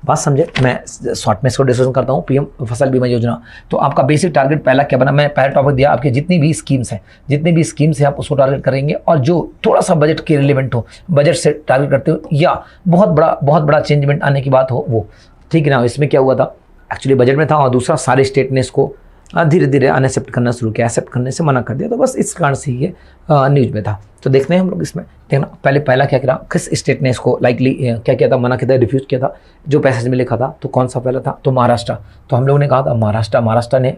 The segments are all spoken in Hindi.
बात समझे, मैं शॉर्ट में इसको डिस्कशन करता हूँ। पीएम फसल बीमा योजना, तो आपका बेसिक टारगेट पहला क्या बना, मैं पहला टॉपिक दिया आपकी जितनी भी स्कीम्स हैं आप उसको टारगेट करेंगे, और जो थोड़ा सा बजट के रिलेवेंट हो, बजट से टारगेट करते हो, या बहुत बड़ा चेंजमेंट आने की बात हो वो, ठीक है ना। इसमें क्या हुआ था, एक्चुअली बजट में था, और दूसरा सारे स्टेट ने इसको धीरे धीरे अनएक्सेप्ट करना शुरू किया, एक्सेप्ट करने से मना कर दिया, तो बस इस कारण से ये न्यूज़ में था। तो देखते हैं हम लोग इसमें, देखना पहला क्या करा, किस स्टेट ने इसको लाइकली क्या किया था, मना किया था, रिफ्यूज़ किया था। जो पैसेज में लिखा था तो कौन सा पहला था, तो महाराष्ट्र। तो हम लोगों ने कहा था महाराष्ट्र ने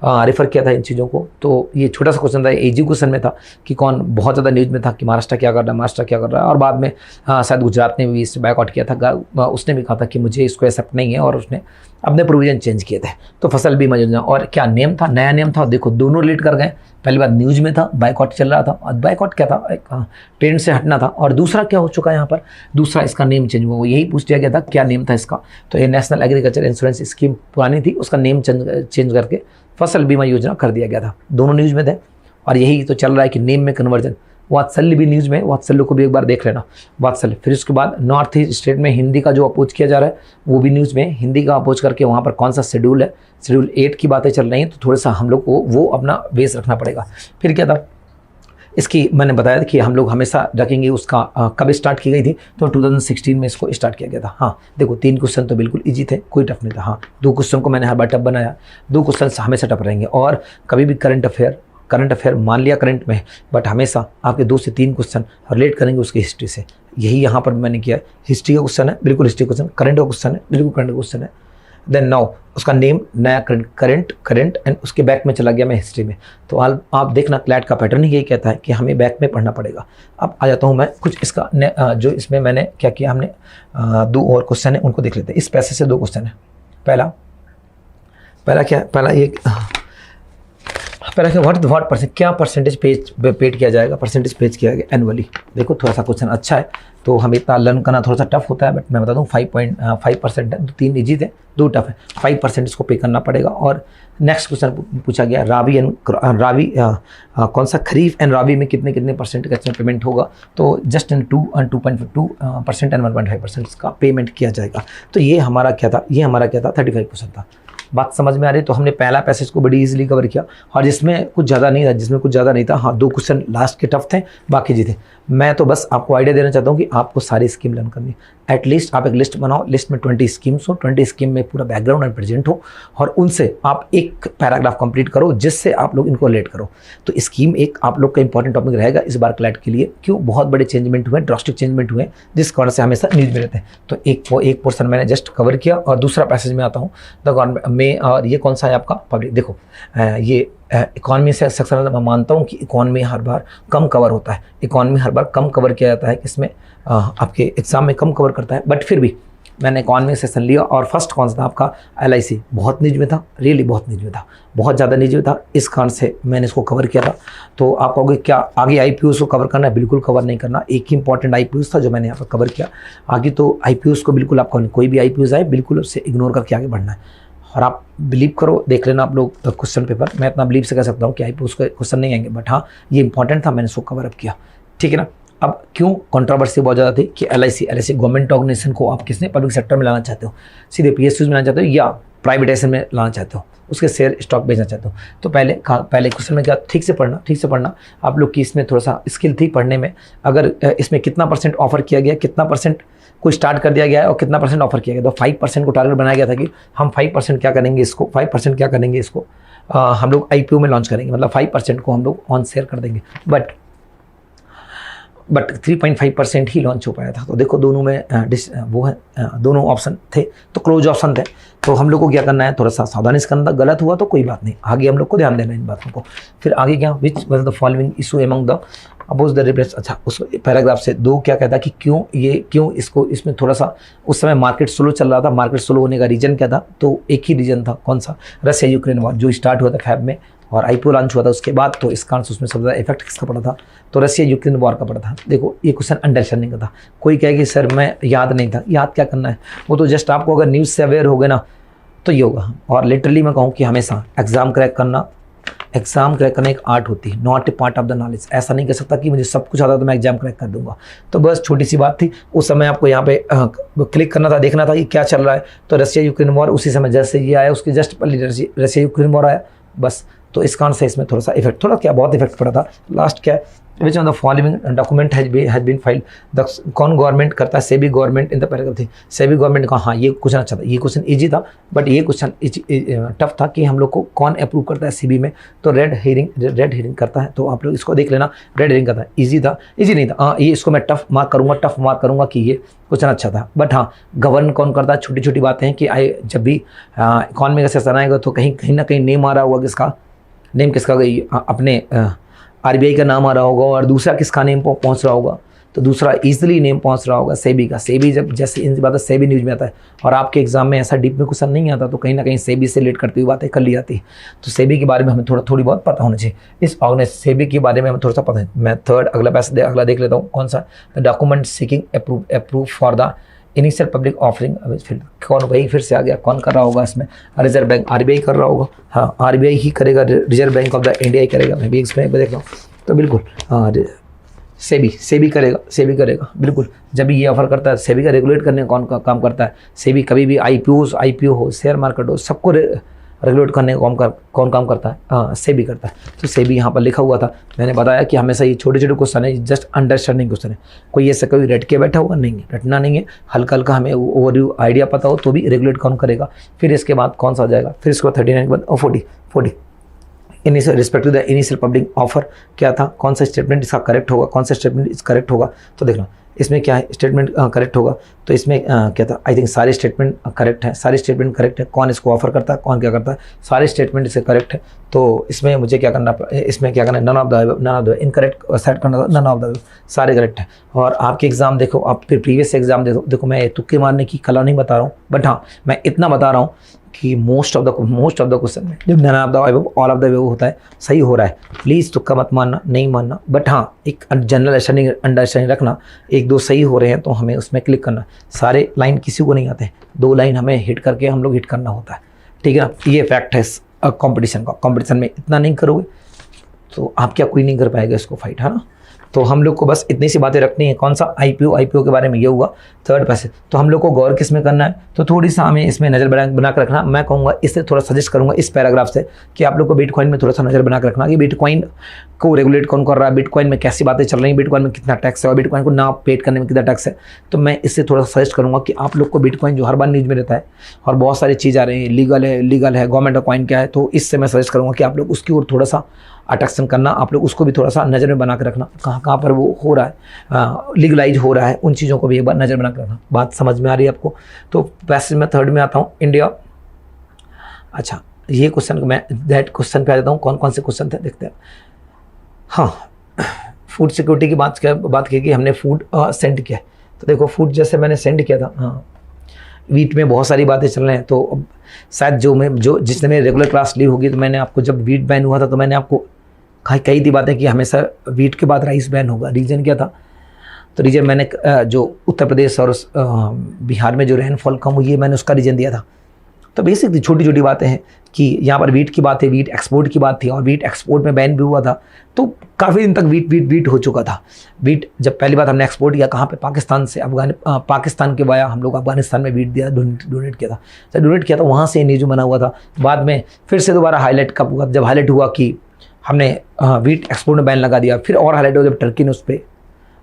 रेफर किया था इन चीज़ों को। तो ये छोटा सा क्वेश्चन था, इजी क्वेश्चन में था कि कौन बहुत ज़्यादा न्यूज़ में था कि महाराष्ट्र क्या कर रहा है, और बाद में शायद गुजरात ने भी इसे बैकआउट किया था, उसने भी कहा था कि मुझे इसको एक्सेप्ट नहीं है, और उसने अपने प्रोविजन चेंज किए थे। तो फसल बीमा योजना, और क्या नेम था, नया नेम था, देखो दोनों रिलेट कर गए। पहली बात न्यूज़ में था, बाइकआउट चल रहा था, और बाइकआउट क्या था, एक ट्रेंड से हटना था। और दूसरा क्या हो चुका है यहाँ पर, दूसरा इसका नेम चेंज हुआ, यही पूछ लिया गया था क्या नेम था इसका। तो ये नेशनल एग्रीकल्चर इंश्योरेंस स्कीम पुरानी थी, उसका नेम चेंज करके फसल बीमा योजना कर दिया गया था। दोनों न्यूज़ में थे, और यही तो चल रहा है कि नेम में कन्वर्जन। वात्सल्य भी न्यूज़ में, वात्सल्य को भी एक बार देख लेना, वात्सल्य। फिर उसके बाद नॉर्थ ईस्ट स्टेट में हिंदी का जो अपोज किया जा रहा है वो भी न्यूज़ में, हिंदी का अपोज करके वहाँ पर कौन सा शेड्यूल है, शेड्यूल 8 की बातें चल रही हैं, तो थोड़ा सा हम लोग को वो अपना बेस रखना पड़ेगा। फिर क्या था, इसकी मैंने बताया था कि हम लोग हमेशा रखेंगे उसका कब स्टार्ट की गई थी, तो 2016 में इसको स्टार्ट किया गया था। हाँ देखो 3 क्वेश्चन तो बिल्कुल इजी थे, कोई टफ नहीं था। हाँ 2 क्वेश्चन को मैंने हर बार टफ बनाया, 2 क्वेश्चन हमेशा टफ रहेंगे। और कभी भी करंट अफेयर मान लिया करंट में, बट हमेशा आपके 2 से 3 क्वेश्चन रिलेट करेंगे उसकी हिस्ट्री से। यही यहाँ पर मैंने किया, हिस्ट्री का क्वेश्चन है, बिल्कुल हिस्ट्री क्वेश्चन, करंट का क्वेश्चन है, बिल्कुल करंट क्वेश्चन है। देन नाउ उसका नेम नया करंट एंड उसके बैक में चला गया मैं हिस्ट्री में। तो आप देखना क्लैट का पैटर्न ही यही कहता है कि हमें बैक में पढ़ना पड़ेगा। अब आ जाता हूँ मैं कुछ इसका जो इसमें मैंने क्या किया, हमने 2 और क्वेश्चन है उनको देख लेते हैं। इस पैसे से 2 क्वेश्चन है। पहला क्या व्हाट परसेंट, क्या परसेंटेज पेड किया जाएगा, परसेंटेज पेड किया जाएगा एनुअली। देखो थोड़ा सा क्वेश्चन अच्छा है, तो हमें इतना लर्न करना थोड़ा सा टफ होता है, बट मैं बता दूं 5.5% है, 3 इजी थे, 2 टफ है, 5% इसको पे करना पड़ेगा। और नेक्स्ट क्वेश्चन पूछा गया रावी कौन सा खरीफ एंड रावी में कितने परसेंट का पेमेंट होगा, तो जस्ट 2.2% एंड 1.5% का पेमेंट किया जाएगा। तो ये हमारा क्या था, 35% था। बात समझ में आ रही है। तो हमने पहला पैसेज को बड़ी इजीली कवर किया, और जिसमें कुछ ज़्यादा नहीं था, हाँ 2 क्वेश्चन लास्ट के टफ थे, बाकी जी थे। मैं तो बस आपको आइडिया देना चाहता हूँ कि आपको सारी स्कीम लर्न करनी है। एटलीस्ट आप एक लिस्ट बनाओ, लिस्ट में 20 स्कीम्स हो, 20 स्कीम में पूरा बैकग्राउंड एंड प्रेजेंट हो, और उनसे आप एक पैराग्राफ कंप्लीट करो जिससे आप लोग इनको रिलेट करो। तो स्कीम एक आप लोग का इंपॉर्टेंट टॉपिक रहेगा इस बार क्लैट के लिए। क्यों, बहुत बड़े चेंजमेंट हुए, ड्रास्टिक चेंजमेंट हुए, जिस कारण से हमेशा न्यूज़ में रहते हैं। तो एक पोर्सन मैंने जस्ट कवर किया, और दूसरा पैसेज में आता हूँ द गवर्नमेंट में। और ये कौन सा है आपका पब्लिक, देखो ये इकॉनमी से सेक्शन, मैं मानता हूँ कि इकॉनमी हर बार कम कवर होता है, इकॉनमी हर बार कम कवर किया जाता है, इसमें आपके एग्जाम में कम कवर करता है, बट फिर भी मैंने इकॉनमी सेशन लिया। और फर्स्ट कौन सा था आपका LIC, बहुत न्यूज़ में था, रियली बहुत न्यूज़ में था, बहुत ज़्यादा न्यूज़ में था, इस कारण से मैंने इसको कवर किया था। तो आप कहोगे क्या आगे IPOs को कवर करना है, बिल्कुल कवर नहीं करना। एक ही इंपॉर्टेंट IPOs था जो मैंने यहाँ पर कवर किया, आगे तो IPOs को बिल्कुल आपको कोई भी IPOs आए बिल्कुल उससे इग्नोर करके आगे बढ़ना है। और आप बिलीव करो, देख लेना आप लोग क्वेश्चन पेपर, मैं इतना बिलीव से कह सकता हूँ कि IPOs के क्वेश्चन नहीं आएंगे, बट हाँ ये इंपॉर्टेंट था, मैंने इसको कवर अप किया, ठीक है ना। अब क्यों कंट्रोवर्सी बहुत ज़्यादा थी कि LIC गवर्नमेंट ऑर्गेनाइजेशन को आप किसने पब्लिक सेक्टर में लाना चाहते हो, सीधे PSUs में लाना चाहते हो या प्राइवेटाइजेशन में लाना चाहते हो, उसके शेयर स्टॉक बेचना चाहते हो। तो पहले क्वेश्चन में क्या, ठीक से पढ़ना आप लोग की इसमें थोड़ा सा स्किल थी पढ़ने में। अगर इसमें कितना % ऑफर किया गया, कितना % को स्टार्ट कर दिया गया है और कितना % ऑफर किया गया, तो 5% को टारगेट बनाया गया था कि हम 5% क्या करेंगे इसको, हम लोग IPO में लॉन्च करेंगे, मतलब 5% को हम लोग ऑन शेयर कर देंगे, बट 3.5% ही लॉन्च हो पाया था। तो देखो दोनों में दोनों ऑप्शन थे, तो क्लोज ऑप्शन थे। तो हम लोग को क्या करना है, थोड़ा सा सावधानी से करना, गलत हुआ तो कोई बात नहीं, आगे हम लोग को ध्यान देना है इन बातों को। फिर आगे क्या, which was the following issue among the oppose the replace. अच्छा, उस पैराग्राफ से 2 क्या कहता है कि क्यों इसको, इसमें थोड़ा सा उस समय मार्केट स्लो चल रहा था, मार्केट स्लो होने का रीजन क्या था, तो एक ही रीजन था, कौन सा, रशिया यूक्रेन वॉर जो स्टार्ट हुआ था फैब में, और IPO लॉन्च हुआ था उसके बाद। तो इस कारण से उसमें सबसे ज़्यादा इफेक्ट किसका पड़ा था, तो रशिया यूक्रेन वॉर का पड़ा था। देखो ये क्वेश्चन अंडरस्टैंडिंग का था, कोई कहे कि सर मैं याद नहीं था, याद क्या करना है, वो तो जस्ट आपको अगर न्यूज़ से अवेयर हो गए ना तो ये होगा। और लिटरली मैं कहूँ कि हमेशा एग्ज़ाम क्रैक करना एग्जाम क्रैक करना एक आर्ट होती है, not a part of the knowledge. ऐसा नहीं कह सकता कि मुझे सब कुछ आता तो मैं एग्जाम क्रैक कर दूंगा। तो बस छोटी सी बात थी, उस समय आपको यहाँ पे क्लिक करना था, देखना था कि क्या चल रहा है। तो रशिया यूक्रेन वॉर उसी समय जैसे ये आया उसके जस्ट पहले रशिया यूक्रेन वॉर आया बस। तो इस कारण से इसमें थोड़ा सा इफेक्ट, थोड़ा क्या बहुत इफेक्ट पड़ा था। लास्ट क्या है, which on the following document has been filed, कौन गवर्नमेंट करता है, SEBI government in the paragraph थी। सेबी गवर्नमेंट का, हाँ ये क्वेश्चन अच्छा था, ये क्वेश्चन इजी था, बट ये क्वेश्चन टफ था कि हम लोग को कौन अप्रूव करता है सेबी में। तो रेड हेरिंग करता है, तो आप लोग इसको देख लेना, रेड हेरिंग करता है। इजी था, इजी नहीं था, हाँ ये इसको मैं टफ मार्क करूँगा कि ये क्वेश्चन अच्छा था। बट हाँ, गवर्न कौन करता है, छोटी छोटी बातें हैं कि जब भी इकॉनमी का सेशन आएगा तो कहीं ना कहीं नेम आ रहा होगा, किसका नेम, किसका अपने आरबीआई का नाम आ रहा होगा, और दूसरा किसका नेम पहुंच रहा होगा, तो दूसरा इजीली नेम पहुंच रहा होगा सेबी का। सेबी जब जैसे इन बातें सेबी न्यूज़ में आता है, और आपके एग्जाम में ऐसा डीप में क्वेश्चन नहीं आता, तो कहीं ना कहीं सेबी से रिलेट करती हुई बातें कर ली जाती है। तो सेबी के बारे में हमें थोड़ी बहुत पता होना चाहिए। इस ऑर्गेनाइजेशन सेबी के बारे में हमें थोड़ा सा पता है। मैं थर्ड अगला देख लेता हूँ, कौन सा, the document seeking approve for the initial public offering. फिर कौन, वही फिर से आ गया, कौन कर रहा होगा इसमें, रिजर्व बैंक, आरबीआई कर रहा होगा। हाँ आरबीआई ही करेगा, reserve bank of the India ही करेगा। मैं भी इसमें देख रहा हूँ, तो बिल्कुल हाँ सेबी करेगा बिल्कुल। जब भी ये ऑफर करता है, सेबी का रेगुलेट करने का कौन काम करता है, सेबी कभी भी आईपीओ हो, शेयर मार्केट हो, सबको रेगुलेट करने का कौन काम करता है, हाँ सेबी करता है। तो सेबी यहाँ पर लिखा हुआ था। मैंने बताया कि हमेशा ये छोटे छोटे क्वेश्चन है, जस्ट अंडरस्टैंडिंग क्वेश्चन है, कोई ऐसा कभी रट के बैठा हुआ नहीं है, रटना नहीं है, हल्का हल्का हमें ओवरव्यू आइडिया पता हो तो भी रेगुलेट कौन करेगा। फिर इसके बाद कौन सा आ जाएगा, फिर इसके बाद 39 के बाद 40 initial respect to the initial public offer क्या था, कौन सा स्टेटमेंट इसका करेक्ट होगा, कौन सा स्टेटमेंट इस करेक्ट होगा। तो देखना इसमें क्या है, स्टेटमेंट करेक्ट होगा, तो इसमें क्या था, आई थिंक सारे स्टेटमेंट करेक्ट है, सारे स्टेटमेंट करेक्ट है। कौन इसको ऑफर करता है, कौन क्या करता है, सारे स्टेटमेंट इससे करेक्ट है। तो इसमें मुझे क्या करना, इसमें क्या करना है, none of the incorrect set करना था, नन ऑफ द सारे करेक्ट है। और आपके एग्जाम देखो, आप फिर प्रीवियस एग्जाम देखो, मैं तुक्के मारने की कला नहीं बता रहा हूँ, बट हाँ मैं इतना बता रहा हूँ कि मोस्ट ऑफ द क्वेश्चन में जब none of the above all of the above होता है, सही हो रहा है, प्लीज़ तुक्का मत मानना, नहीं मानना, बट हाँ एक जनरल अंडरस्टैंडिंग रखना। एक दो सही हो रहे हैं तो हमें उसमें क्लिक करना। सारे लाइन किसी को नहीं आते, 2 लाइन हमें हिट करके हम लोग हिट करना होता है, ठीक है ना। ये फैक्ट है कंपटीशन का। कंपटीशन में इतना नहीं करोगे तो आप क्या, कोई नहीं कर पाएगा इसको फाइट, है ना। तो हम लोग को बस इतनी सी बातें रखनी है। कौन सा, आईपीओ के बारे में ये हुआ, थर्ड पैसे। तो हम लोग को गौर किस में करना है, तो थोड़ी सा हमें इसमें नज़र बना कर रखना। मैं कहूँगा इससे थोड़ा सजेस्ट करूँगा इस पैराग्राफ से कि आप लोग को बिटकॉइन में थोड़ा सा नज़र बना कर रखना कि बिटकॉइन को रेगुलेट कौन कर रहा है, बिटकॉइन में कैसी बातें चल रही हैं, बिटकॉइन में कितना टैक्स है और बिटकॉइन को ना पेड करने में कितना टैक्स है। तो मैं इससे थोड़ा सा सजेस्ट करूँगा कि आप लोग को बिटकॉइन जो हर बार न्यूज़ में रहता है और बहुत सारी चीज़ आ रही है, लीगल है, गवर्नमेंट का कॉइन क्या है, तो इससे मैं सजेस्ट करूँगा कि आप लोग उसकी ओर थोड़ा सा अट्रैक्शन करना, आप लोग उसको भी थोड़ा सा नज़र में बना कर रखना, कहाँ पर वो हो रहा है, लीगलाइज हो रहा है, उन चीज़ों को भी एक बार नज़र बना कर रखना। बात समझ में आ रही है आपको। तो पैसेज में थर्ड में आता हूँ, इंडिया। अच्छा ये क्वेश्चन मैं दैट क्वेश्चन पे आ जाता हूँ। कौन कौन से क्वेश्चन थे देखते हैं। हाँ फूड सिक्योरिटी की बात की कि हमने फूड सेंड किया। तो देखो फूड जैसे मैंने सेंड किया था, हाँ वीट में बहुत सारी बातें चल रही हैं। तो शायद जिसने मेरी रेगुलर क्लास ली होगी, तो मैंने आपको जब वीट बैन हुआ था तो मैंने आपको कही थी बातें कि हमेशा वीट के बाद राइस बैन होगा। रीज़न क्या था, तो रीज़न मैंने जो उत्तर प्रदेश और बिहार में जो रेनफॉल कम हुई है, मैंने उसका रीज़न दिया था। तो बेसिकली छोटी छोटी बातें हैं कि यहाँ पर वीट की बात है, वीट एक्सपोर्ट की बात थी और वीट एक्सपोर्ट में बैन भी हुआ था। तो काफ़ी दिन तक वीट हो चुका था। वीट जब पहली बार हमने एक्सपोर्ट किया कहाँ पे, पाकिस्तान से पाकिस्तान के वाया हम लोग अफगानिस्तान में वीट दिया, डोनेट किया था। जब डोनेट किया था वहाँ से न्यूज़ बना हुआ था। बाद में फिर से दोबारा हाईलाइट कब हुआ, जब हाईलाइट हुआ कि हमने वीट एक्सपोर्ट में बैन लगा दिया। फिर और हाईलाइट हुआ जब टर्की ने उस पर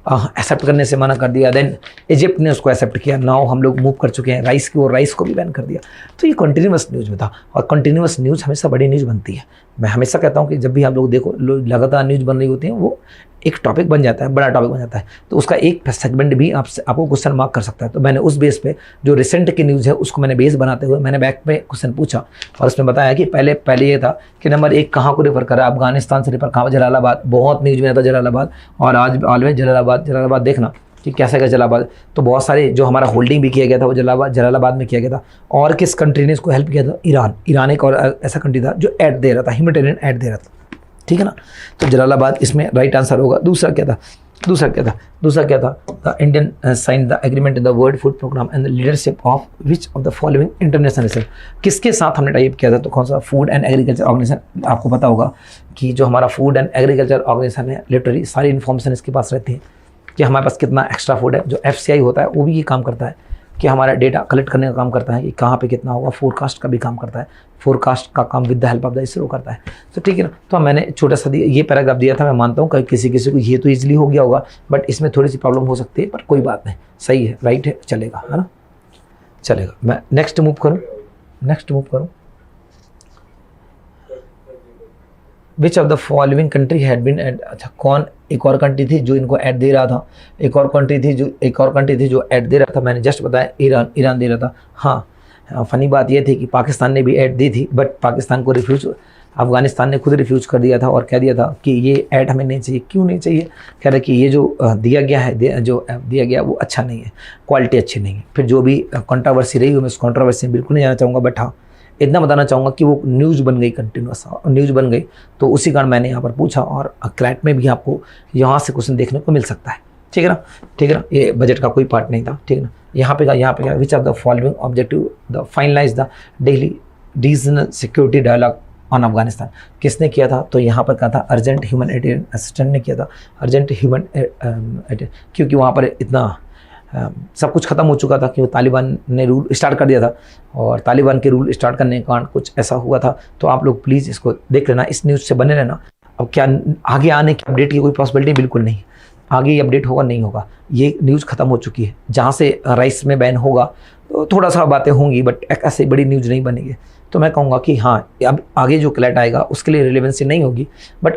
एक्सेप्ट करने से मना कर दिया, देन इजिप्ट ने उसको एक्सेप्ट किया। नाउ हम लोग मूव कर चुके हैं राइस की और राइस को भी बैन कर दिया। तो ये कंटिन्यूअस न्यूज़ में था और कंटिन्यूअस न्यूज़ हमेशा बड़ी न्यूज़ बनती है। मैं हमेशा कहता हूँ कि जब भी आप लोग देखो लगातार न्यूज़ बन रही होती है, वो एक टॉपिक बन जाता है, बड़ा टॉपिक बन जाता है, तो उसका एक सेगमेंट भी आपको क्वेश्चन मार्क कर सकता है। तो मैंने उस बेस पे जो रिसेंट की न्यूज़ है उसको मैंने बेस बनाते हुए मैंने बैक पे क्वेश्चन पूछा और उसमें बताया कि पहले ये था कि नंबर 1 कहाँ को रेफर करा, अफगानिस्तान से रेफर कहाँ, जलालाबाद। बहुत न्यूज़ में आता जलालाबाद, और आज ऑलवेज जलालाबाद देखना कि कैसे का जलालाबाद। तो बहुत सारे जो हमारा होल्डिंग भी किया गया था वो जलालाबाद में किया गया था। और किस कंट्री ने इसको हेल्प किया था, ईरान एक और ऐसा कंट्री था जो ऐड दे रहा था, ह्यूमैनिटेरियन ऐड दे रहा था, ठीक है ना। तो जलालाबाद इसमें राइट आंसर होगा। दूसरा क्या था, दूसरा क्या था, the Indian sign the agreement in the world food programme and the leadership of which of the following international, किसके साथ हमने टाइप किया था, तो कौन सा, फूड एंड एग्रीकल्चर ऑर्गेनाइजेशन। आपको पता होगा कि जो हमारा फूड एंड एग्रीकल्चर ऑर्गेनाइजेशन है, लिटरली सारी इन्फॉर्मेशन इसके पास रहती है कि हमारे पास कितना एक्स्ट्रा फूड है। जो FCI होता है वो भी ये काम करता है कि हमारा डेटा कलेक्ट करने का काम करता है कि कहाँ पे कितना होगा, फोरकास्ट का भी काम करता है, फोरकास्ट का काम with the help of the ISRO करता है। तो ठीक है ना, तो मैंने छोटा सा ये पैराग्राफ दिया था। मैं मानता हूँ कि किसी को ये तो ईजिली हो गया होगा, बट इसमें थोड़ी सी प्रॉब्लम हो सकती है, पर कोई बात नहीं, सही है, राइट है, चलेगा, है ना, चलेगा। मैं नेक्स्ट मूव करूँ। Which of the following country had been aid, अच्छा कौन, एक और कंट्री थी जो इनको ऐड दे रहा था, एक और कंट्री थी जो ऐड दे रहा था। मैंने जस्ट बताया ईरान दे रहा था। हाँ, फनी बात ये थी कि पाकिस्तान ने भी ऐड दी थी, बट पाकिस्तान को रिफ्यूज, अफगानिस्तान ने खुद रिफ्यूज कर दिया था और कह दिया था कि ये ऐड हमें नहीं चाहिए। क्यों नहीं चाहिए? कह रहे कि ये जो दिया गया वो अच्छा नहीं है, क्वालिटी अच्छी नहीं है। फिर जो भी कंट्रोवर्सी रही, मैं उस कंट्रोवर्सी में बिल्कुल नहीं जाना चाहूँगा, बट हाँ इतना बताना चाहूँगा कि वो न्यूज़ बन गई, कंटिन्यूस न्यूज़ बन गई। तो उसी कारण मैंने यहाँ पर पूछा, और क्लैट में भी आपको यहाँ से क्वेश्चन देखने को मिल सकता है। ठीक है ना, ये बजट का कोई पार्ट नहीं था। ठीक है ना, यहाँ पे which of the following objective the finalise the daily regional security dialogue on Afghanistan, किसने किया था? तो यहाँ पर कहा था अर्जेंट ह्यूमैनिटेरियन असिस्टेंट ने किया था, अर्जेंट क्योंकि वहाँ पर इतना सब कुछ ख़त्म हो चुका था कि वो तालिबान ने रूल स्टार्ट कर दिया था, और तालिबान के रूल स्टार्ट करने के कारण कुछ ऐसा हुआ था। तो आप लोग प्लीज़ इसको देख लेना, इस न्यूज़ से बने रहना। अब क्या आगे आने की अपडेट की कोई पॉसिबिलिटी बिल्कुल नहीं, आगे ये अपडेट होगा नहीं होगा, ये न्यूज़ ख़त्म हो चुकी है। जहाँ से राइस में बैन होगा तो थोड़ा सा बातें होंगी, बट एक ऐसे बड़ी न्यूज़ नहीं बनेगी। तो मैं कहूँगा कि हाँ, अब आगे जो क्लैट आएगा उसके लिए रिलेवेंसी नहीं होगी, बट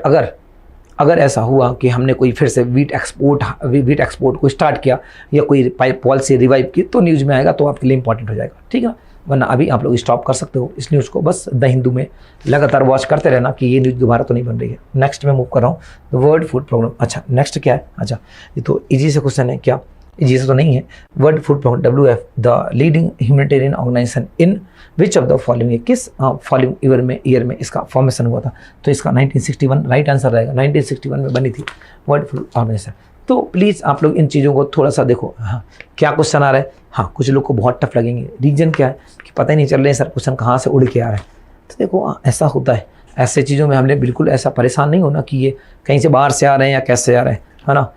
अगर ऐसा हुआ कि हमने कोई फिर से वीट एक्सपोर्ट को स्टार्ट किया या कोई पॉलिसी रिवाइव की, तो न्यूज़ में आएगा, तो आपके लिए इंपॉर्टेंट हो जाएगा। ठीक है, वरना अभी आप लोग स्टॉप कर सकते हो इस न्यूज़ को, बस द हिंदू में लगातार वॉच करते रहना कि ये न्यूज़ दोबारा तो नहीं बन रही है। नेक्स्ट में मूव कर रहा हूँ, द वर्ल्ड फूड प्रोग्राम। अच्छा नेक्स्ट क्या है? अच्छा ये तो इजी से क्वेश्चन है, क्या इजी से तो नहीं है। World food programme WF the leading humanitarian organisation in which of the following, किस फॉलोइंग ईयर में इसका फॉर्मेशन हुआ था? तो इसका 1961 राइट आंसर रहेगा। 1961 में बनी थी वर्ल्ड फूड ऑर्गेनाइजेशन। तो प्लीज़ आप लोग इन चीज़ों को थोड़ा सा देखो। हाँ, क्या क्वेश्चन आ रहा है? हाँ, कुछ लोग को बहुत टफ लगेंगे। रीजन क्या है कि पता ही नहीं चल रहा है सर क्वेश्चन कहाँ से उड़ के आ रहा है। तो देखो ऐसा होता है, ऐसे चीज़ों में हमने बिल्कुल ऐसा परेशान नहीं होना कि ये कहीं से बाहर से आ रहे हैं या कैसे आ रहे हैं, है ना।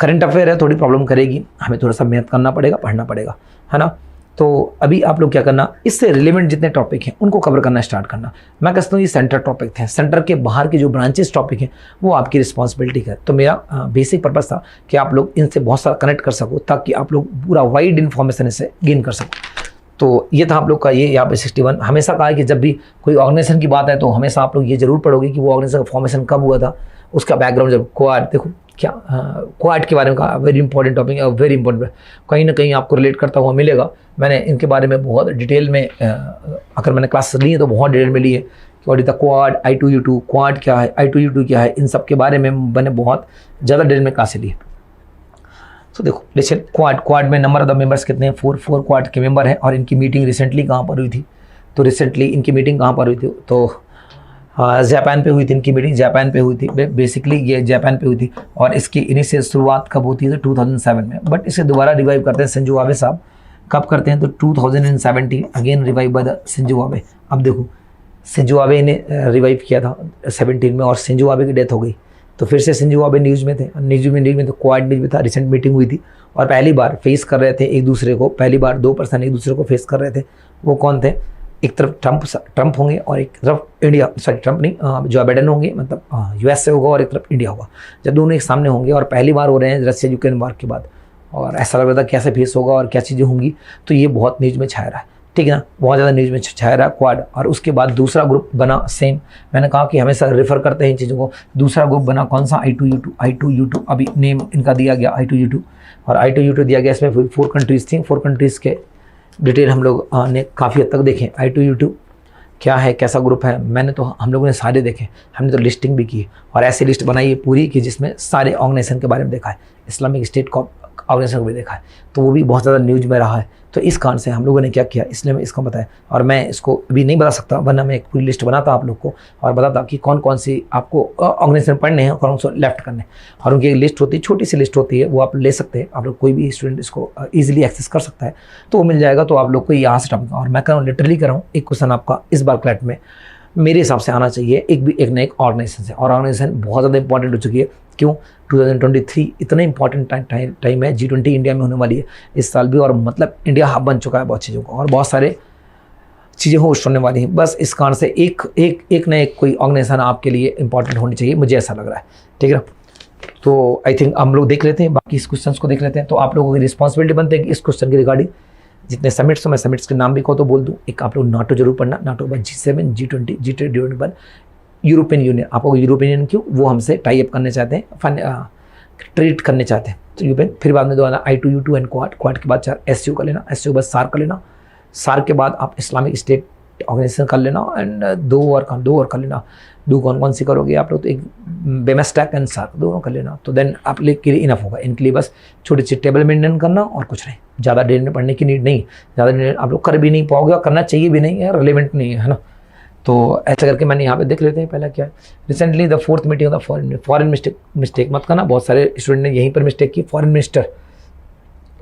करंट अफेयर है, थोड़ी प्रॉब्लम करेगी, हमें थोड़ा सा मेहनत करना पड़ेगा, पढ़ना पड़ेगा, है ना। तो अभी आप लोग क्या करना, इससे रिलेवेंट जितने टॉपिक हैं उनको कवर करना स्टार्ट करना। मैं कहता हूँ ये सेंटर टॉपिक थे, सेंटर के बाहर के जो ब्रांचेस टॉपिक हैं वो आपकी रिस्पॉन्सिबिलिटी है। तो मेरा बेसिक पर्पज़ था कि आप लोग इनसे बहुत सारा कनेक्ट कर सको, ताकि आप लोग पूरा वाइड इन्फॉर्मेशन इससे गेन कर सको। तो ये था आप लोग का ये यहाँ पे 61। हमेशा कहा है कि जब भी कोई ऑर्गेनाइजेशन की बात है तो हमेशा आप लोग ये जरूर पढ़ोगे कि वो ऑर्गेनाइजेशन का फॉर्मेशन कब हुआ था, उसका बैकग्राउंड। जब क्वाड देखो क्या क्वाड के बारे में कहा, वेरी इंपॉर्टेंट टॉपिक है, वेरी इंपॉर्टेंट, कहीं ना कहीं आपको रिलेट करता हुआ मिलेगा। मैंने इनके बारे में बहुत डिटेल में अगर मैंने क्लासेस ली है तो बहुत डिटेल में ली है। What is the quad, I2U2 quad क्या है, I2U2 क्या है, इन सब के बारे में मैंने बहुत ज़्यादा डिटेल में क्लासेस ली है। तो देखो लेकिन क्वाड में नंबर ऑफ द मेंबर्स कितने हैं? 4 क्वाड के मेंबर हैं, और इनकी मीटिंग रिसेंटली कहाँ पर हुई थी? तो रिसेंटली इनकी मीटिंग कहाँ पर हुई थी? तो जापान पे हुई थी इनकी मीटिंग, जापान पे हुई थी। बेसिकली ये जापान पे हुई थी, और इसकी इनिशियल शुरुआत कब होती है? तो 2007 में, बट इसे दोबारा रिवाइव करते हैं शिंजो आबे साहब। कब करते हैं? तो 2017 again revive by the Shinzo Abe. अब देखो शिंजो आबे ने रिवाइव किया था 17 में, और शिंजो आबे की डेथ हो गई, तो फिर से शिंजो आबे न्यूज़ में थे, न्यूज़ में तो क्वाड न्यूज़ में था। रिसेंट मीटिंग हुई थी और पहली बार फेस कर रहे थे एक दूसरे को, पहली बार 2 पर्सन एक दूसरे को फेस कर रहे थे। वो कौन थे? एक तरफ ट्रंप होंगे और एक तरफ इंडिया, सॉरी ट्रंप नहीं, जो बाइडेन होंगे, मतलब US से होगा, और एक तरफ इंडिया होगा। जब दोनों एक सामने होंगे और पहली बार हो रहे हैं रशिया यूक्रेन वार के बाद, और ऐसा लग रहा था कैसे फेस होगा और क्या चीज़ें होंगी। तो ये बहुत न्यूज़ में छाया रहा है, ठीक है ना, बहुत ज़्यादा न्यूज़ में छाया रहा क्वाड। और उसके बाद दूसरा ग्रुप बना सेम, मैंने कहा कि हमेशा रेफर करते हैं इन चीज़ों को। दूसरा ग्रुप बना कौन सा? I2U2 अभी नेम इनका दिया गया I2U2, और I2U2 दिया गया। इसमें 4 कंट्रीज़ थी, 4 कंट्रीज़ के डिटेल हम लोग ने काफ़ी हद तक देखें। I2U2 क्या है, कैसा ग्रुप है, हम लोगों ने सारे देखे, हमने तो लिस्टिंग भी की, और ऐसी लिस्ट बनाई है पूरी कि जिसमें सारे ऑर्गेनाइजेशन के बारे में देखा है। इस्लामिक स्टेट ऑर्गेनाइजेशन को भी देखा है, तो वो भी बहुत ज़्यादा न्यूज में रहा है। तो इस कारण से हम लोगों ने क्या किया, इसलिए मैं इसको बताया, और मैं इसको अभी नहीं बता सकता, वरना मैं एक पूरी लिस्ट बनाता आप लोग को और बताता कि कौन कौन सी आपको ऑर्गेनाइजेशन पढ़ने हैं और कौन से लेफ्ट करने हैं। और उनकी एक लिस्ट होती है, छोटी सी लिस्ट होती है, वो आप ले सकते हैं, आप लोग कोई भी स्टूडेंट इसको ईजिली एक्सेस कर सकता है, तो वो मिल जाएगा। तो आप लोग को यहाँ से टॉपिक, और मैं कह रहा हूँ लिटरली कर रहा हूँ, एक क्वेश्चन आपका इस बार क्लैट में मेरे हिसाब से आना चाहिए, एक ना एक ऑर्गेनाइजेशन से, और ऑर्गेनाइजेशन बहुत ज़्यादा इंपॉर्टेंट हो चुकी है। क्यों? 2023 इतना इंपॉर्टेंट टाइम है, G20 इंडिया में होने वाली है इस साल भी, और मतलब इंडिया हब बन चुका है बहुत चीज़ों का, और बहुत सारे चीज़ें होस्ट होने वाली हैं। बस इस कारण से एक ना एक कोई ऑर्गेनाइजेशन आपके लिए इंपॉर्टेंट होनी चाहिए, मुझे ऐसा लग रहा है, ठीक है ना। तो आई थिंक हम लोग देख लेते हैं, बाकी इस क्वेश्चन को देख लेते हैं। तो आप लोगों की रिस्पॉन्सिबिलिटी बनती है कि इस क्वेश्चन की रिगार्डिंग जितने समिट्स हो, मैं समिट्स के नाम भी को तो बोल दूँ। एक आप लोग नाटो जरूर पढ़ना, नाटो के बाद G7, G20, G21, European union. आपको यूरोपियन यूनियन क्यों? वो हमसे टाई अप करने चाहते हैं, ट्रीट करने चाहते हैं, तो यूरोपियन। फिर बाद में दोबारा I2U2 एंड क्वाड के बाद 4 SCO कर लेना, SCO के बाद सार्क कर लेना, सार्क के बाद आप इस्लामिक स्टेट ऑर्गेनाइजेशन कर लेना, एंड दो और कर लेना। दो कौन सी करोगे आप लोग? तो एक बेमेस्टैक एंड सार्क, दोनों कर लेना। तो देन आप लोग के लिए इनफ होगा। इनके लिए बस छोटी सी टेबल मेंटेन करना और कुछ नहीं, ज़्यादा डेट में पढ़ने की नीड नहीं, ज़्यादा डेट आप लोग कर भी नहीं पाओगे और करना चाहिए भी नहीं है, रिलेवेंट नहीं है ना। तो ऐसा करके मैंने यहाँ पे देख लेते हैं पहला क्या है। Recently the 4th meeting of the foreign mistake मत करना, बहुत सारे स्टूडेंट ने यहीं पर मिस्टेक की। फॉरेन मिनिस्टर,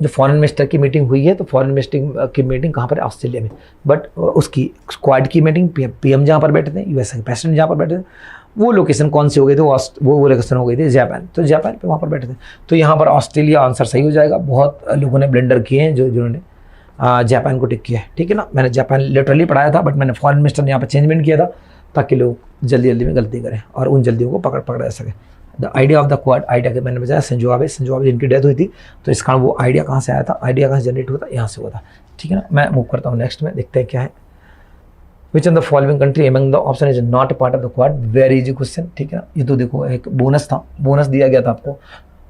जो फॉरेन मिनिस्टर की मीटिंग हुई है, तो फॉरेन मिनिस्टर की मीटिंग कहाँ पर है? ऑस्ट्रेलिया में। बट उसकी स्क्वाड की मीटिंग PM जहाँ पर बैठे थे, USA के प्रेसिडेंट जहाँ पर बैठे थे, वो लोकेशन कौन सी हो गई थी? वो लोकेशन हो गई थी जापान। तो जापान पे वहाँ पर बैठे थे, तो यहाँ पर ऑस्ट्रेलिया आंसर सही हो जाएगा। बहुत लोगों ने ब्लेंडर किए हैं जिन्होंने जापान को टिक किया है, ठीक है ना। मैंने जापान लिटरली पढ़ाया था, बट मैंने फॉरेन मिनिस्टर ने यहाँ पर चेंजमेंट किया था ताकि लोग जल्दी में गलती करें और उन जल्दियों को पकड़ा जा सके। The idea of the quad, idea के मैंने बताया संजो आबे जिनकी डेथ हुई थी, तो इस कारण वो आइडिया कहाँ से आया था? आइडिया कहाँ से जनरेट हुआ था? यहाँ से हुआ था, ठीक है ना। मैं मूव करता हूँ नेक्स्ट में, देखते हैं क्या है। विच of the following country among the option is not part of the quad? Very easy question, ठीक है ना। ये तो देखो एक बोनस था, बोनस दिया गया था आपको,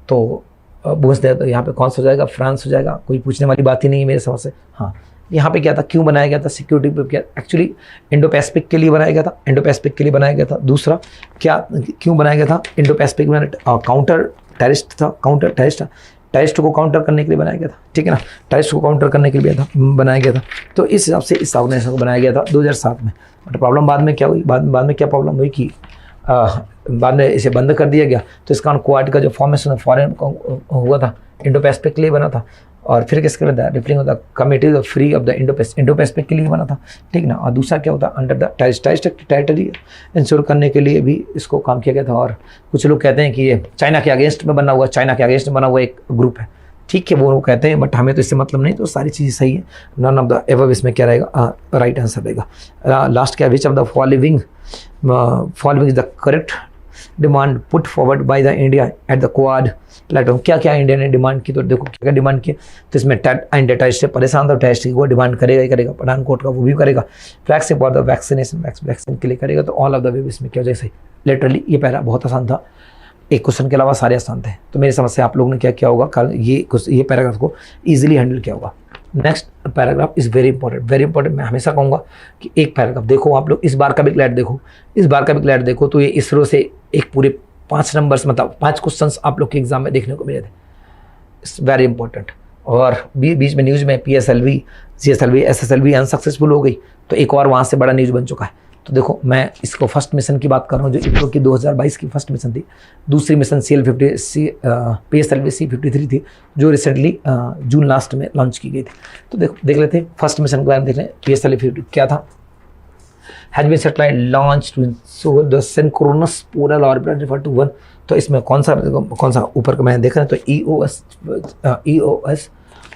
तो बोनस दिया, तो यहाँ पे कौन सा हो जाएगा? फ्रांस हो जाएगा, कोई पूछने वाली बात ही नहीं है मेरे समझ से। हाँ, यहाँ पे क्या था? क्यों बनाया गया था? सिक्योरिटी पे क्या? एक्चुअली इंडो पैसिफिक के लिए बनाया गया था, इंडो पैसिफिक के लिए बनाया गया था। दूसरा क्या, क्यों बनाया गया था? इंडो पैसिफिक में काउंटर टेररिस्ट था, काउंटर टेररिस्ट को काउंटर करने के लिए बनाया गया था, ठीक है ना। टेररिस्ट को काउंटर करने के लिए बनाया गया था, तो इस हिसाब से इस ऑर्गेनाइजेशन को बनाया गया था 2007 में। बट प्रॉब्लम बाद में क्या हुई? बाद में क्या प्रॉब्लम हुई कि बाद में इसे बंद कर दिया गया। तो इस कारण क्वाड का जो फॉर्मेशन फॉरेन हुआ था, इंडो पैसिफिक के लिए बना था, और फिर किसके लिए था? Referring of the committee of free of the Indo Pacific के लिए बना था, ठीक ना। और दूसरा क्या होता? अंडर द टेरिटरी इंश्योर करने के लिए भी इसको काम किया गया था। और कुछ लोग कहते हैं कि ये चाइना के अगेंस्ट में बना हुआ, चाइना के अगेंस्ट में बना हुआ एक ग्रुप है, ठीक है, वो कहते हैं, बट हमें तो इससे मतलब नहीं। तो सारी चीज़ें सही है, नन ऑफ द एबव इसमें क्या रहेगा? राइट आंसर रहेगा। लास्ट क्या? विच of the following is the correct demand put forward by the India at the quad platform? क्या क्या इंडिया ने डिमांड की? तो देखो क्या क्या डिमांड की। तो इसमें टेररिस्ट से परेशान था, टेररिस्ट वो डिमांड करेगा ही करेगा, पठानकोट का वो भी करेगा, फ्लैगशिप फॉर द वैक्सीन के लिए करेगा। तो ऑल ऑफ द वे इसमें क्या हो जाए? सही। लिटरली ये पहला बहुत आसान था, एक क्वेश्चन के अलावा सारे आसान थे। तो मेरी समझ से आप लोगों ने क्या किया होगा? कल ये पैराग्राफ को ईजिली हैंडल किया होगा। Next paragraph is very important. मैं हमेशा कहूँगा कि एक पैराग्राफ देखो आप लोग, इस बार का भी क्लैट देखो, तो ये इसरो से एक पूरे 5 नंबर्स, मतलब 5 क्वेश्चंस आप लोग के एग्जाम में देखने को मिले थे। It's very important. और बीच में न्यूज़ में PSLV, CSLV, SSLV अनसक्सेसफुल हो गई, तो एक और वहाँ से बड़ा न्यूज़ बन चुका है। तो देखो मैं इसको फर्स्ट मिशन की बात कर रहा हूँ, जो इसरो की 2022 की फर्स्ट मिशन थी। दूसरी मिशन PSLV C-53 थी, जो रिसेंटली जून लास्ट में लॉन्च की गई थी। तो देखो देख लेते हैं फर्स्ट मिशन के बारे में, देख लें। PSLV 50 क्या था? Has been satellite launch to so the synchronous polar orbit refer to 1। तो इसमें कौन सा ऊपर का मैंने देखा है? तो EOS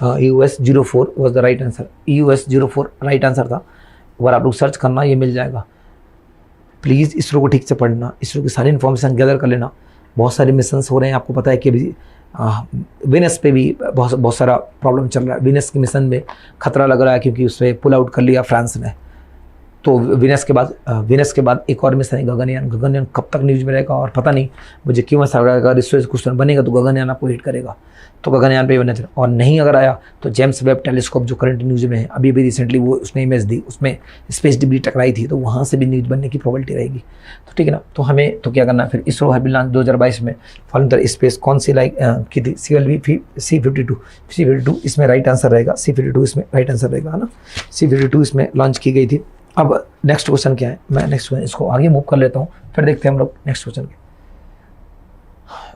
04 was the right answer. EOS 04 right answer था। अगर आप लोग सर्च करना, ये मिल जाएगा। प्लीज़ इसरो को ठीक से पढ़ना, इसरो की सारी इन्फॉर्मेशन गैदर कर लेना। बहुत सारे मिशंस हो रहे हैं, आपको पता है कि अभी विनस पे भी बहुत सारा प्रॉब्लम चल रहा है। विनस के मिशन में खतरा लग रहा है, क्योंकि उससे पुल आउट कर लिया फ्रांस ने। तो वीनस के बाद एक और मिशन है गगनयान। गगनयान कब तक न्यूज़ में रहेगा और पता नहीं, मुझे क्यों ऐसा लग रहा है अगर इससे क्वेश्चन बनेगा तो गगनयान आपको हिट करेगा, तो गगनयान पे बनना चाहिए। और नहीं अगर आया तो जेम्स वेब टेलीस्कोप जो करंट न्यूज़ में है, अभी भी रिसेंटली वो उसने इमेज दी, उसमें स्पेस डिब्री टकराई थी, तो वहाँ से भी न्यूज़ बनने की प्रोबेबिलिटी रहेगी। तो ठीक है ना, तो हमें तो क्या करना है फिर, इसरो हैव बीन लॉन्च 2022 में फॉलोइंग स्पेस कौन सी की थी, C52 इसमें राइट आंसर रहेगा, C52 इसमें राइट आंसर रहेगा, है ना, C52 इसमें लॉन्च की गई थी। अब नेक्स्ट क्वेश्चन क्या है, मैं नेक्स्ट इसको आगे मूव कर लेता हूँ, फिर देखते हैं हम लोग नेक्स्ट क्वेश्चन के।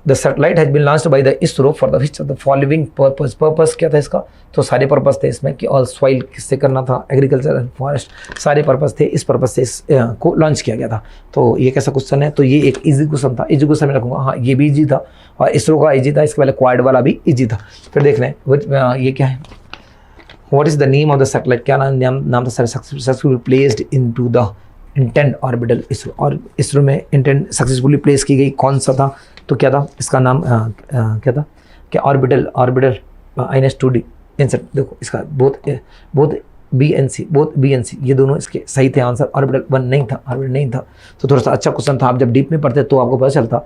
The satellite has been launched by the ISRO for the which of the following purpose क्या था इसका, तो सारे पर्पस थे इसमें कि ऑल सॉइल किससे करना था, एग्रीकल्चर एंड फॉरेस्ट, सारे पर्पस थे, इस पर्पस से इस को लॉन्च किया गया था। तो ये कैसा क्वेश्चन है, तो ये एक इजी क्वेश्चन था, इजी क्वेश्चन में रखूँगा, हाँ ये भी इजी था और इसरो का इजी था, इसके पहले क्वाड वाला भी इजी था। फिर देख लें ये क्या है, what is the name of the satellite, क्या नाम था, successfully placed into the intent orbital ISRO, और इसरो में इंटेंट सक्सेसफुली प्लेस की गई, कौन सा था, तो क्या था इसका नाम, क्या था, क्या ऑर्बिटल INS-2D इंसर्ट। देखो इसका बोथ BNC ये दोनों इसके सही थे आंसर, ऑर्बिटल 1 नहीं था, तो थोड़ा सा अच्छा क्वेश्चन था, आप जब डीप में पढ़ते तो आपको पता चलता।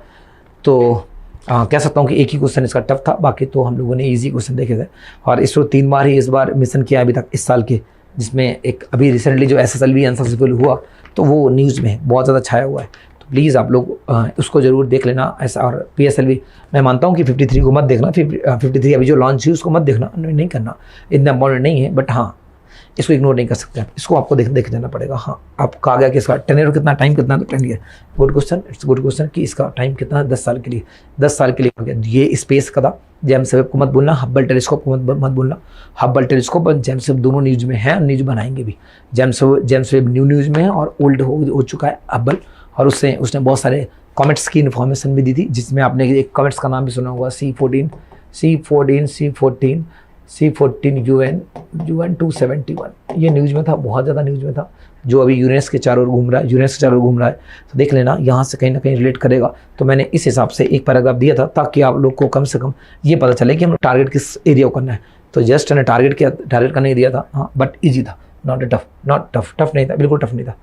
तो कह सकता हूँ कि एक ही क्वेश्चन इसका टफ था, बाकी तो हम लोगों ने इजी क्वेश्चन देखे थे। और इसरो 3 बार ही इस बार मिशन किया अभी तक इस साल के, जिसमें एक अभी रिसेंटली जो SSLV अनसक्सेसफुल हुआ, तो वो न्यूज़ में बहुत ज़्यादा छाया हुआ है, तो प्लीज़ आप लोग उसको ज़रूर देख लेना ऐसा। और PSLV मैं मानता हूँ कि 53 को मत देखना, 53 अभी जो लॉन्च हुई उसको मत देखना, नहीं करना, इतना इंपॉर्टेंट नहीं है, बट हाँ इसको इग्नोर नहीं कर सकते, इसको आपको देख जाना पड़ेगा। हाँ आपका आ गया कि इसका 10 ईयर कितना, टाइम कितना, तो 10 year, good question, it's good question कि इसका टाइम कितना है, 10 साल के लिए हो गया। ये स्पेस का था, जेम्स वेब को मत बोलना, हब्बल टेलीस्कोप को मत बोलना, हब्बल टेलीस्कोप और जेम्स वेब दोनों न्यूज़ में है, न्यूज़ बनाएंगे भी। जेम्स वेब न्यू न्यूज़ में है और ओल्ड हो चुका है हब्बल, और उसने बहुत सारे कॉमेट्स की इन्फॉर्मेशन भी दी थी, जिसमें आपने एक कॉमेट्स का नाम भी सुना होगा, C14 UN 271, ये न्यूज़ में था, बहुत ज़्यादा न्यूज़ में था, जो अभी यूरेनस के चारों ओर घूम रहा है, तो देख लेना यहाँ से कहीं ना कहीं रिलेट करेगा। तो मैंने इस हिसाब से एक पैराग्राफ दिया था, ताकि आप लोग को कम से कम ये पता चले कि हम टारगेट किस एरिया को करना है। तो जस्ट मैंने टारगेट का नहीं दिया था, हाँ, बट ईजी था, नॉट टफ नहीं था, बिल्कुल टफ नहीं था।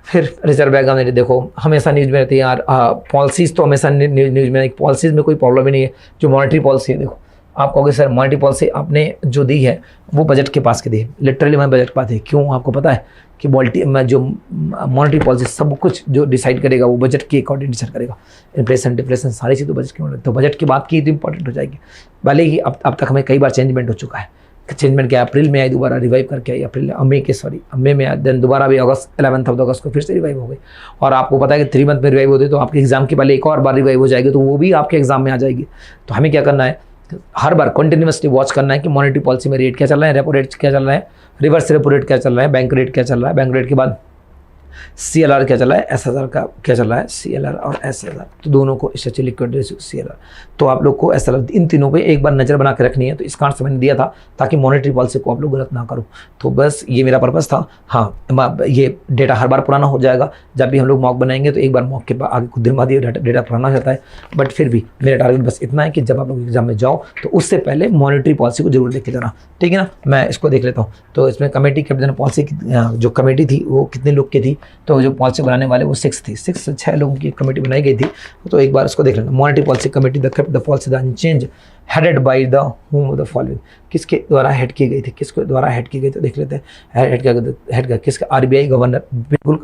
फिर रिजर्व बैंक हमने देखो हमेशा न्यूज़ में रहती है यार, पॉलिसीज़ तो हमेशा न्यूज़ में, पॉलिसीज़ में कोई प्रॉब्लम ही नहीं है। जो मॉनेटरी पॉलिसी है, देखो आप कहोगे सर मॉनेटरी पॉलिसी आपने जो दी है वो बजट के पास के दी है, लिटरली मैं बजट के पास है। क्यों, आपको पता है कि जो मॉनेटरी पॉलिसी सब कुछ जो डिसाइड करेगा वो बजट के अकॉर्डिंग डिसाइड करेगा, इन्फ्लेशन डिफ्लेशन सारी चीज़ तो बजट के, तो बजट की बात की तो इंपॉर्टेंट हो जाएगी। भले ही अब तक हमें कई बार चेंजमेंट हो चुका है, चेंजमेंट क्या, अप्रैल में आई, दोबारा रिवाइव करके आई, मई में आई, देन दोबारा भी अगस्त 11 अगस्त को फिर से रिवाइव हो गई। और आपको पता है कि 3 मंथ में रिवाइव होती है तो आपके एग्जाम के पहले एक और बार रिवाइव हो जाएगी, तो वो भी आपके एग्जाम में आ जाएगी। तो हमें क्या करना है, हर बार कंटिन्यूसली वॉच करना है कि मॉनेटरी पॉलिसी में रेट क्या चल रहा है, रेपो रेट क्या चल रहा है, रिवर्स रेपो रेट क्या चल रहा है, बैंक रेट क्या चल रहा है, बैंक रेट के बाद CLR क्या चल रहा है, SLR का क्या चल रहा है, CLR और SLR, तो दोनों को स्ट्रेचेबल लिक्विड CLR, तो आप लोग को SLR इन तीनों पे एक बार नज़र बना के रखनी है। तो इसका आंसर मैंने दिया था ताकि मॉनेटरी पॉलिसी को आप लोग गलत ना करो। तो बस ये मेरा पर्पस था। हाँ, ये डेटा हर बार पुराना हो जाएगा, जब भी हम लोग मॉक बनाएंगे तो एक बार मॉक के बाद आगे कुछ दिन बाद ये डेटा पुराना हो जाता है, बट फिर भी मेरा टारगेट बस इतना है कि जब आप लोग एग्जाम में जाओ तो उससे पहले मॉनेटरी पॉलिसी को जरूर देख के जाना, ठीक है ना। मैं इसको देख लेता हूँ। तो इसमें कमेटी कैप्टन पॉलिसी जो कमेटी थी वो कितने लोग की थी, तो जो पॉलिसी बनाने वाले वो 6 थी, 6 से 6 लोगों की कमेटी बनाई गई थी। तो एक बार इसको देख लेना, monetary policy committee the policy the unchanged headed by the home of the following, किसके द्वारा हेड की गई थी, तो देख लेते हैं हेड किसका, RBI गवर्नर। बिल्कुल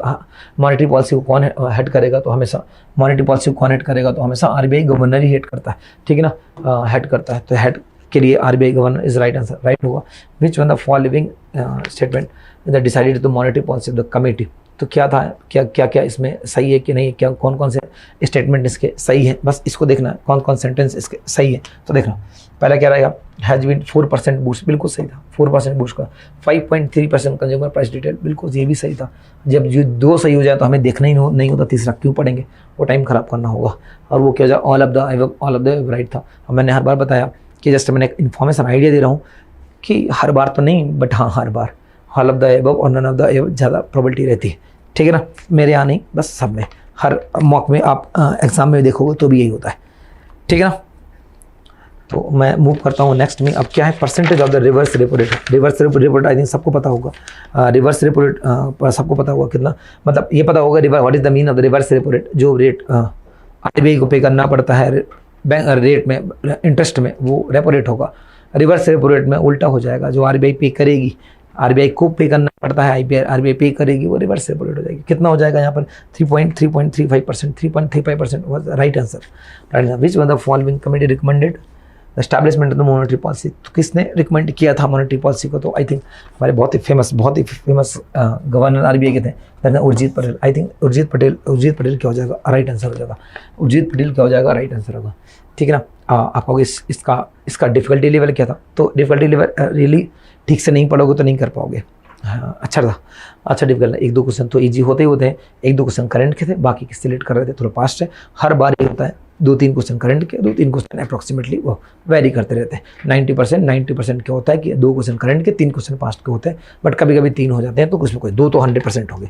मॉनेटरी पॉलिसी को कौन हेड करेगा, तो हमेशा मॉनेटरी पॉलिसी को कौन हेड करेगा, तो हमेशा RBI गवर्नर ही हेड करता है, ठीक है ना, हेड करता है। तो हेड के लिए RBI governor is right answer, right होगा। Which one the following statement the decided the monetary policy of the committee, तो क्या था, क्या इसमें सही है कि नहीं, क्या कौन से स्टेटमेंट इसके सही है, बस इसको देखना है, कौन सेंटेंस इसके सही है। तो देखना पहला क्या रहेगा, हैज बीन 4% बूस्ट, बिल्कुल सही था, 4% बूस्ट का। 5.3% कंज्यूमर प्राइस डिटेल, बिल्कुल ये भी सही था। जब ये 2 सही हो जाए तो हमें देखना ही नहीं होता, तीसरा क्यों पढ़ेंगे, वो टाइम खराब करना होगा। और वो क्या हो जाए, ऑल ऑफ द राइट था। और मैंने हर बार बताया कि जस्ट मैंने एक इन्फॉर्मेशन आइडिया दे रहा हूँ कि हर बार तो नहीं, बट हाँ हर बार ऑल ऑफ द एबव और नन ऑफ द एबव ज़्यादा प्रोबेबिलिटी रहती है, ठीक है ना। मेरे यहाँ नहीं, बस सब में, हर मॉक में आप एग्जाम में देखोगे तो भी यही होता है, ठीक है ना। तो मैं मूव करता हूँ नेक्स्ट में। अब क्या है, percentage of the reverse repo rate. Reverse repo rate I think सबको पता होगा। रिवर्स रेपो रेट सबको पता होगा कितना, मतलब ये पता होगा what is the mean of the reverse repo rate. जो रेट आरबीआई को पे करना पड़ता है बैंक रेट में, इंटरेस्ट में, वो रेपो रेट होगा। रिवर्स रेपो रेट में उल्टा हो जाएगा, जो आरबीआई पे करेगी, आरबीआई को पे करना पड़ता है, आरबीआई पे करेगी, वो रिवर्स रेपो रेट हो जाएगी। कितना हो जाएगा यहाँ पर 3.35%, 3.35% right answer. Which one the following committee recommended establishment of the monetary policy. तो किसने रिकमेंड किया था मॉनेटरी पॉलिसी को? तो आई थिंक हमारे बहुत ही फेमस गवर्नर आरबीआई के थे उर्जित पटेल। आई थिंक उर्जित पटेल क्या हो जाएगा, राइट आंसर हो जाएगा। उर्जित पटेल क्या हो जाएगा, राइट आंसर होगा। ठीक है ना। आप कहोगे इसका डिफिकल्टी लेवल क्या था? तो डिफिकल्टी लेवल रियली ठीक से नहीं पढ़ोगे तो नहीं कर पाओगे। हाँ, अच्छा था, अच्छा डिफिकल्ट। 1-2 क्वेश्चन तो ईजी होते ही होते हैं। 1-2 क्वेश्चन करंट के थे, बाकी किससे रिलेट कर रहे थे, थोड़ा पास्ट है। हर बार ये होता है 2-3 क्वेश्चन करंट के, 2-3 क्वेश्चन अप्रॉक्सीमेटली वो वेरी करते रहते हैं। 90% क्या होता है कि 2 क्वेश्चन करंट के, 3 क्वेश्चन पास्ट के होते हैं, बट कभी कभी 3 हो जाते हैं, तो कुछ में कोई 2 तो 100% हो गए।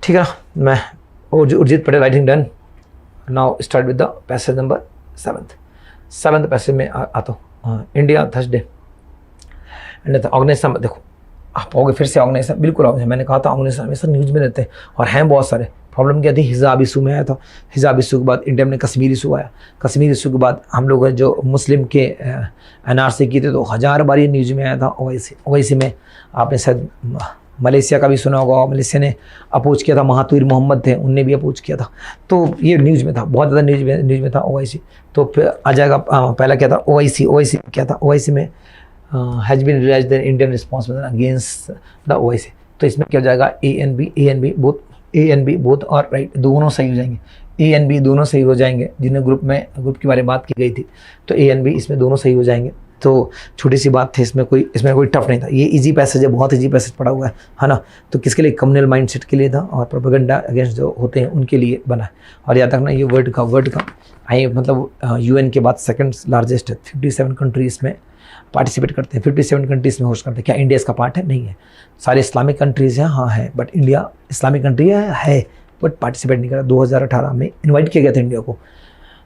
ठीक है, मैं Urjit Patel I think done. Now start with the passage number 7th passage में आता हूँ। India Thursday and organisation. देखो आप आओगे फिर से ऑर्गेनाइजेशन, बिल्कुल ऑर्गेनाइजेशन, मैंने कहा था ऑर्गेनाइजेशन हमेशा न्यूज़ में रहते हैं और हैं बहुत सारे। प्रॉब्लम क्या थी, हिजाब इशू में आया था। हिजाब इशू के बाद इंडिया में कश्मीर इशू आया। कश्मीर इशू के बाद हम लोग जो मुस्लिम के एनआरसी की थे, तो 1000 बार ये न्यूज़ में आया था। ओवैसी में आपने शायद मलेशिया का भी सुना होगा, मलेशिया ने अपोज किया था, महातुर मोहम्मद थे, उनने भी अपोज किया था। तो ये न्यूज़ में था, बहुत ज़्यादा न्यूज़ में था ओवैसी। तो फिर आ जाएगा पहला क्या था, ओवैसी क्या था, ओवैसी में has been realised the Indian response against the Owaisi. तो इसमें क्या हो जाएगा, ए एंड बी बोथ और राइट, दोनों सही हो जाएंगे। ए एंड बी दोनों सही हो जाएंगे। जिन्हें ग्रुप के बारे में बात की गई थी, तो ए एंड बी इसमें दोनों सही हो जाएंगे। तो छोटी सी बात थी, इसमें कोई टफ नहीं था। ये इजी पैसेज है, बहुत इजी पैसेज पड़ा हुआ है ना। तो किसके लिए, कम्युनल माइंडसेट के लिए था और प्रोपेगेंडा अगेंस्ट जो होते हैं उनके लिए बना है। और याद रखना ये वर्ल्ड का आई मतलब यूएन के बाद सेकंड लार्जेस्ट है। 57 कंट्रीज़ में पार्टिसिपेट करते हैं, 57 कंट्रीज़ में होस्ट करते हैं। क्या इंडिया इसका पार्ट है? नहीं है। सारे इस्लामिक कंट्रीज़ हैं, हाँ है, बट इंडिया इस्लामिक कंट्री है बट पार्टिसिपेट नहीं करा। 2018 में इन्वाइट किया गया था इंडिया को,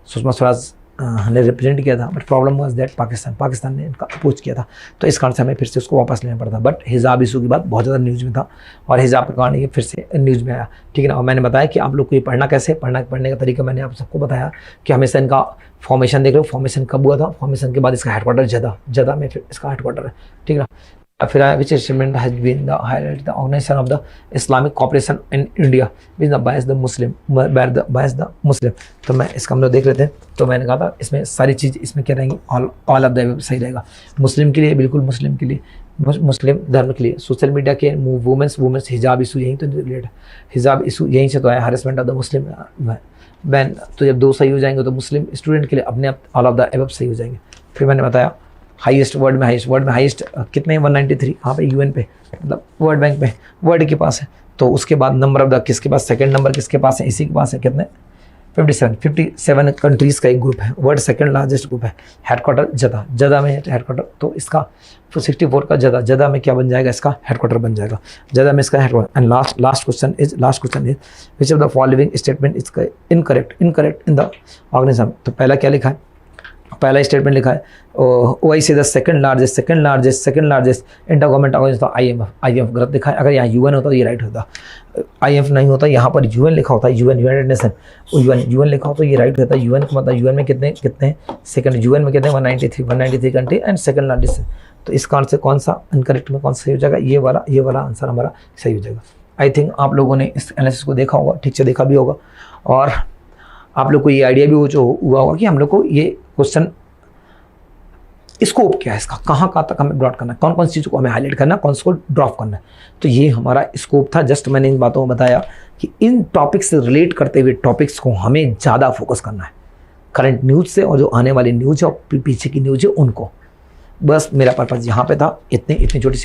सुषमा स्वराज ने रिप्रेजेंट किया था, but problem was that Pakistan ने इनका अपोज किया था। तो इस कारण से हमें फिर से उसको वापस लेना पड़ा था। बट हिजाब इशू की बात बहुत ज़्यादा न्यूज़ में था और हिजाब के कारण ये फिर से न्यूज़ में आया। ठीक है ना। और मैंने बताया कि आप लोग को ये पढ़ना कैसे, पढ़ने का तरीका मैंने आप सबको बताया कि हमेशा इनका फॉर्मेशन देख लो। फॉर्मेशन कब हुआ था, फॉर्मेशन के बाद इसका हेडक्वार्टर जदा में फिर इसका हेडक्वार्टर है। ठीक है ना। फिर which statement has been the highlight the organisation of the Islamic cooperation in India with the bias the Muslim. तो मैं इसका हम लोग देख लेते हैं। तो मैंने कहा था इसमें सारी चीज़ इसमें क्या रहेंगी, ऑल ऑफ द सही रहेगा। मुस्लिम के लिए, बिल्कुल मुस्लिम के लिए, मुस्लिम धर्म के लिए। सोशल मीडिया के वुमेंस हिजाब इशू यहीं तो रिलेटेड, हिजाब इशू यहीं से तो आया, harassment of the Muslim ban. तो जब 2 सही हो जाएंगे तो मुस्लिम स्टूडेंट के लिए अपने आप ऑल ऑफ द एबव सही हो जाएंगे। फिर मैंने बताया हाईएस्ट वर्ल्ड में हाईएस्ट कितने 193 कहाँ पे, यूएन पे, मतलब वर्ल्ड बैंक पे, वर्ल्ड के पास है। तो उसके बाद नंबर ऑफ द किसके पास, सेकंड नंबर किसके पास है, इसी के पास है। कितने 57 कंट्रीज़ का एक ग्रुप है, वर्ल्ड सेकंड लार्जेस्ट ग्रुप है। हेडक्वार्टर जदा में है हेडक्वार्टर। तो इसका 64 का जदा में क्या बन जाएगा, इसका हेडक्वार्टर बन जाएगा। जदा में इसका headquarter. And last question is which of the following statement is incorrect in the organism. तो पहला क्या लिखा है, पहला स्टेटमेंट लिखा है OIC the second largest inter government organisation IMF गलत लिखा है। अगर यहाँ यूएन होता तो ये राइट होता, आईएमएफ नहीं होता, यहाँ पर यूएन लिखा होता है, यूनाइटेड नेशन, यूएन लिखा हो तो ये राइट होता है। यूएन का मतलब यूएन में कितने सेकंड, यूएन में कितने 193 कंट्री एंड सेकंड लार्जेस्ट। तो इस कारण से कौन सा इनकरेक्ट में कौन सा सही हो जाएगा, ये वाला आंसर हमारा सही हो जाएगा। आई थिंक आप लोगों ने इस एनालिसिस को देखा होगा, ठीक से देखा भी होगा और आप लोग को ये आइडिया भी हुआ होगा कि हम लोग को ये क्वेश्चन स्कोप क्या है इसका, कहाँ तक हमें ब्रॉड करना है, कौन कौन सी चीज़ों को हमें हाईलाइट करना है, कौन सी को ड्रॉप करना है। तो ये हमारा स्कोप था। जस्ट मैंने इन बातों को बताया कि इन टॉपिक्स से रिलेट करते हुए टॉपिक्स को हमें ज़्यादा फोकस करना है, करंट न्यूज़ से और जो आने वाली न्यूज़ है और पीछे की न्यूज़ है उनको। बस मेरा पर्पज़ यहाँ पे था। इतनी छोटी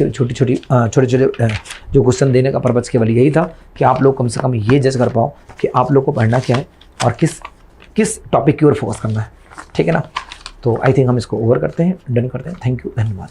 जो क्वेश्चन देने का पर्पज़ केवल यही था कि आप लोग कम से कम ये जज कर पाओ कि आप लोग को पढ़ना क्या है और किस टॉपिक की ओर फोकस करना है। ठीक है ना। तो आई थिंक हम इसको ओवर करते हैं, डन करते हैं। थैंक यू, धन्यवाद।